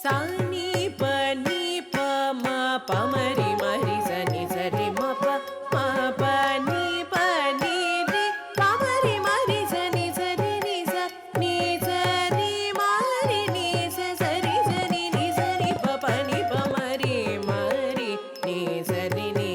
सा नी प म प म रि म रि स नि स रि म प नी प नी रि प म रि म रि स नि स रि नि स रि म रि नि स स रि स नि स रि प प नि प म रि नि स रि नि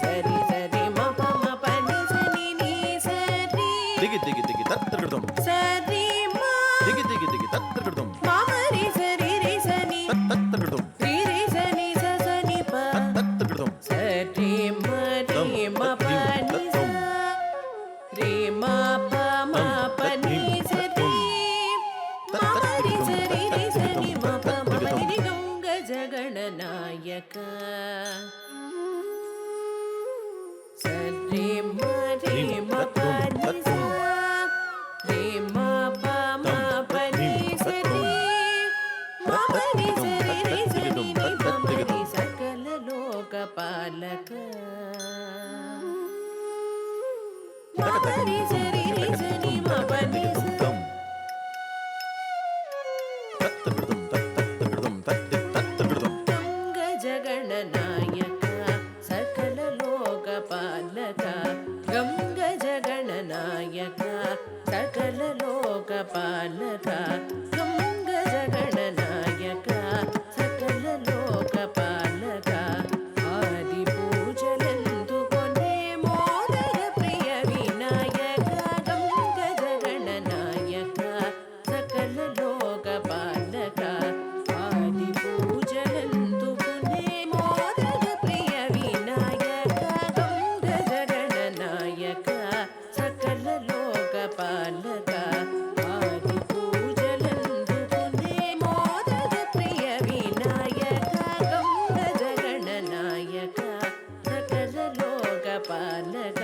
स रि स रि म प नि स नि स रि ದಿಗಿ ದಿಗಿ ದಿಗಿ ತತ್ತೃಗೃತಂ ಸ ರಿ ಮ ದಿಗಿ ದಿಗಿ ದಿಗಿ ತತ್ತೃಗೃತಂ ಮ ಮ ರಿ ಸ ರಿ ರಿ ಸ ನಿ ತತ್ತೃಗೃತಂ ರಿ ರಿ ಸ ನಿ ಸ ಸ ನಿ ಪ ತತ್ತೃಗೃತಂ ಸ ರಿ ಮ ಪ ನಿ ಸ ರಿ ಮ ಪ ನಿ ಸ ರಿ ಮ ಮ ರಿ ಸ ರಿ ರಿ ಸ ನಿ ಮ ಪ ನಿ ರಿ ಗಂಗ ಜಗಣನಾಯಕ ಸ ರಿ ಮ ಪ ನಿ ಸ ರಿ ಮ ಪ ನಿ ಸ ರಿ ಮ ಮ ರಿ ಸ ರಿ ರಿ ಸ ನಿ ನಿ ಪ ಮ ರಿ ಸಕಲ ಲೋಕಪಾಲಕ ಮ ಮ ರಿ ಸ ರಿ ರಿ ಸ ನಿ ಮ ಪ ನಿ ಸ ತತ್ತೃಗೃತಂ ತತ್ತೃಗೃತಂ ತತ್ತೃಗೃತಂ ಗಂಗ ಜಗಣನಾಯಕ ಸಕಲ ಲೋಕಪಾಲಕ ಗಂಗ ಜಗಣನಾಯಕ ಸಕಲ ಲೋಕಪಾಲಕ ಗಂಗ ಜಗಣನಾಯಕ ಸಕಲ ಲೋಕಪಾಲಕ ಆದಿ ಪೂಜಲೆಂದು ಕೊನೆ ಮೋದರ ಪ್ರಿಯ ವಿನಾಯಕ ಗಂಗ ಜಗಣನಾಯಕ ಸಕಲ ಲೋಕಪಾಲಕ ಆದಿ ಪೂಜಲೆಂದು ಕೊನೆ ಮೋದರ ಪ್ರಿಯ ವಿನಾಯಕ ಗಂಗ ಜಗಣನಾಯಕ ಸಕಲ ಲೋಕಪಾಲಕ ಆದಿ ಪೂಜಲೆಂದು ಕೊನೆ ಮೋದರ ಪ್ರಿಯ ವಿನಾಯಕ ಗಂಗ ಜಗಣನಾಯಕ ಸಕಲ ಲೋಕಪಾಲಕ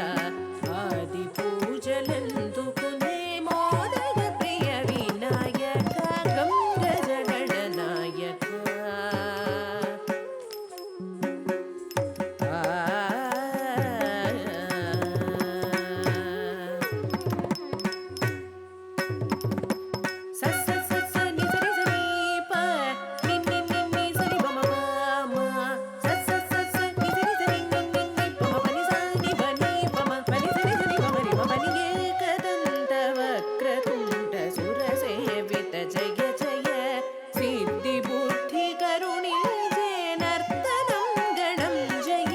ಆದಿ ಪೂಜಲೆಂದು ಕೊನೆ ಮೋದರ ಪ್ರಿಯ ವಿನಾಯಕ ಗಂಗ ಜಗಣನಾಯಕ ಸ ಸ ಸ ಸ ನಿ ಸ ರಿ ಸ ನಿ ಪ ನಿ ನಿ ನಿ ನಿ ಸ ರಿ ಪ ಮ ಪ ಮ ಸ ಸ ಸ ಸ ನಿ ಸ ರಿ ಸ ರಿ ನಿ ನಿ ನಿ ಪ ಮ ಪ ನಿ ಸ ನಿ ಪ ನಿ ಪ ಮ ಪ ನಿ ಸ ರಿ ಸ ನಿ ಪ ಮ ರಿ ಮ ಪ ನಿ ಏಕದಂತ ವಕ್ರತುಂಡ ಸುರ ಸೇವಿತ ಜಯ ಜಯ ಸಿದ್ಧಿ ಬುದ್ಧಿ ಕರುಣಿ ಜೇನರ್ತನಂ ಗಣಂ ಜಯ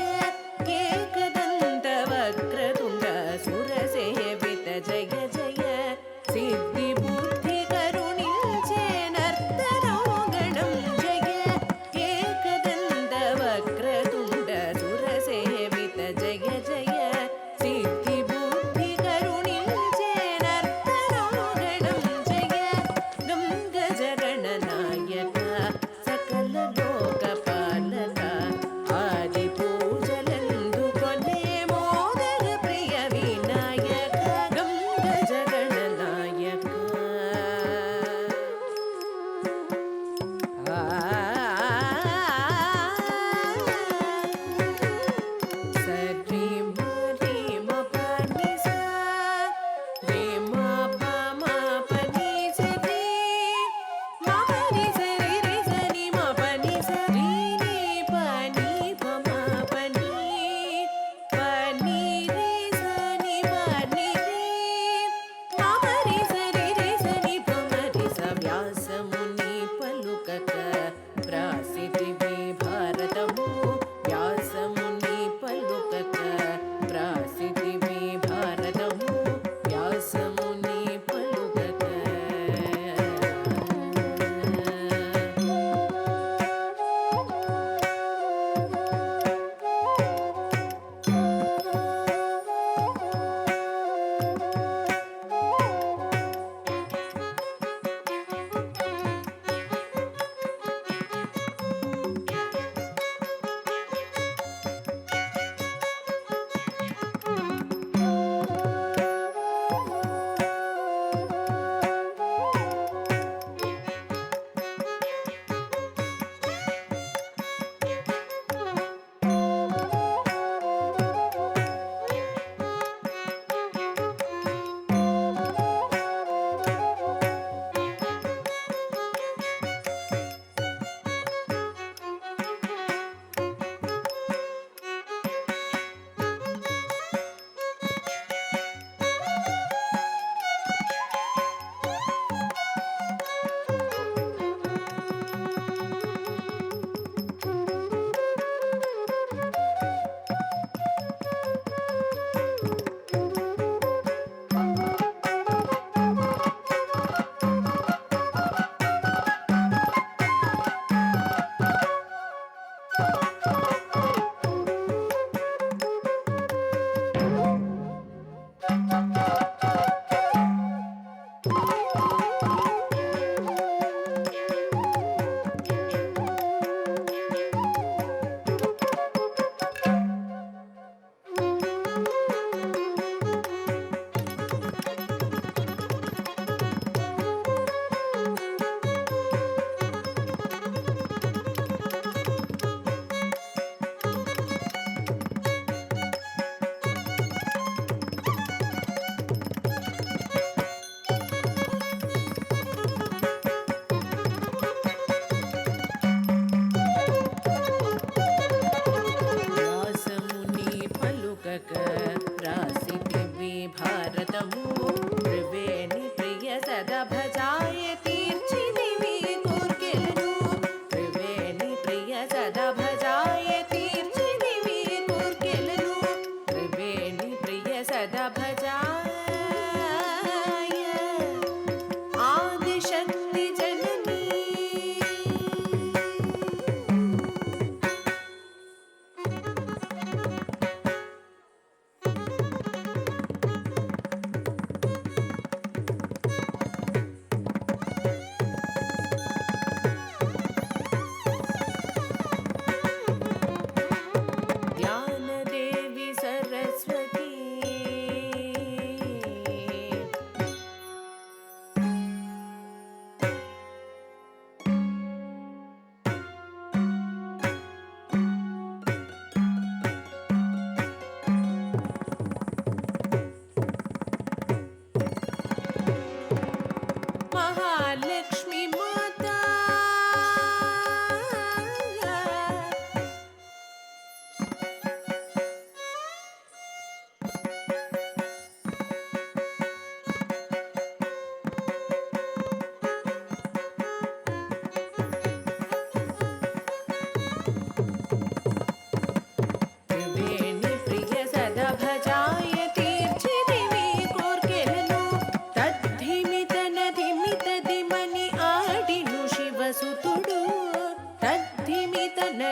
ಏಕದಂತ ವಕ್ರತುಂಡ ಸುರ ಸೇವಿತ ಜಯ ಜಯ ಸಿದ್ಧಿ ಬುದ್ಧಿ ಕರುಣಿ ಜೇನರ್ತನೋ ಗಣಂ ಜಯ ಏಕದಂತ ವಕ್ರತುಂಡ ಸುರ ಸೇವಿತ ಜಯ ಜಯ ಸಿದ್ಧಿ ಬುದ್ಧಿ ಕರುಣಿ ಜೇನರ್ತನೋ ಗಣಂ ಜಯ ಗಂಗ ಜಗಣನಾಯಕ ಸಕಲ ಲೋಕಪಾಲಕ ಆದಿ ಪೂಜಲೆಂದು ಕೊನೆ ಮೋದರ ಪ್ರಿಯ ವಿನಾಯಕ ಗಂಗ ಜಗಣನಾಯಕ ಸ ರಿ ಮ ರಿ ಮ ಪ ನಿ ಸ ರಿ ಮ ಪ ನಿ ಸ ರಿ ಮ ಮ ರಿ ಸ ರಿ ರಿ ಸ ನಿ ಮ ಪ ನಿ ಸ ರಿ ನಿ ಪ ನಿ ಪ ಮ ಪ ನಿ ರಿ ಸ ನಿ ಪ ನಿ ರಿ ಮ ಮ ರಿ ಸ ರಿ ರಿ ಸ ನಿ ಪ ಮ ರಿ ಸ ವ್ಯಾಸ ಮುನಿ ಪಲುಕಕ ಪ್ರಾಸಿದಿವಿ ಭಾರತము ವ್ಯಾಸ ಮುನಿ ಪಲುಕಕ ಪ್ರಾಸಿದಿವಿ ಭಾರತము ವ್ಯಾಸ ಮುನಿ ಪಲುಕಕ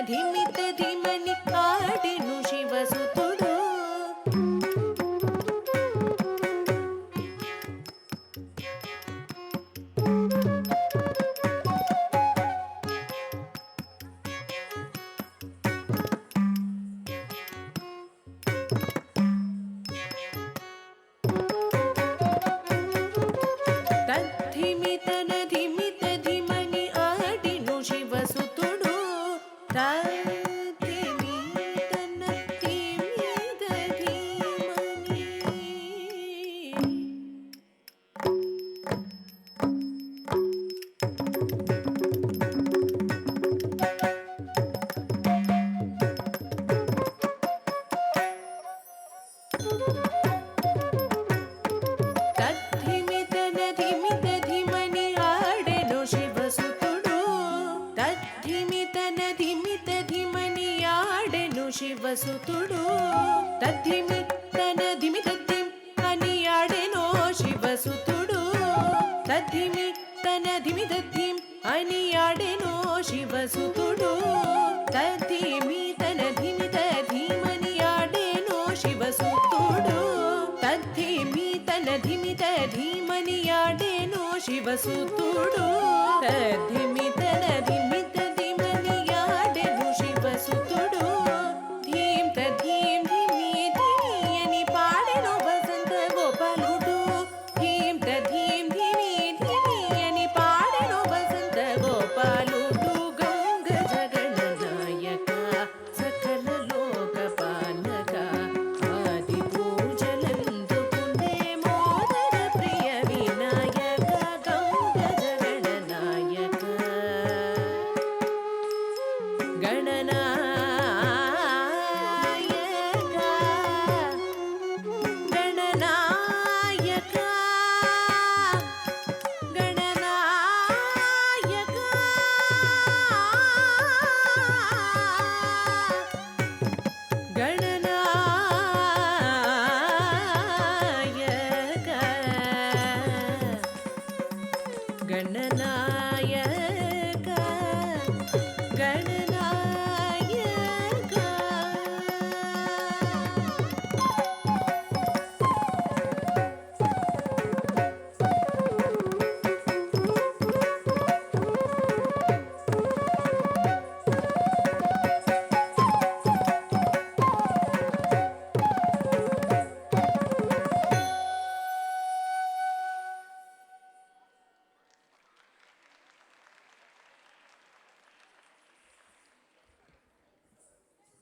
ధిమిత ధిమని ఆడెను శివసుతుడు. తద్ధిమితన ధిమిత ధిమని ఆడెను శివసుతుడు. తద్ధిమితన ధిమిత ధిమని. తద్ధిమితన ధిమిత ధిమని ఆడెను శివసుతుడు. తద్ధిమితన ధిమిత ధిమని ఆడెను శివసుతుడు. తద్ధిమితన ధిమిత ధిమ్ అని ఆడెను శివసుతుడు. తద్ధిమితన ధిమిత ధిమ్ అని ఆడెను శివసుతుడు. తద్ధిమితన ధిమిత ధీమని ఆడెను శివసుతుడు. తద్ధిమితన ధిమిత ధీమని ఆడెను శివసుతుడు. తద్ధిమి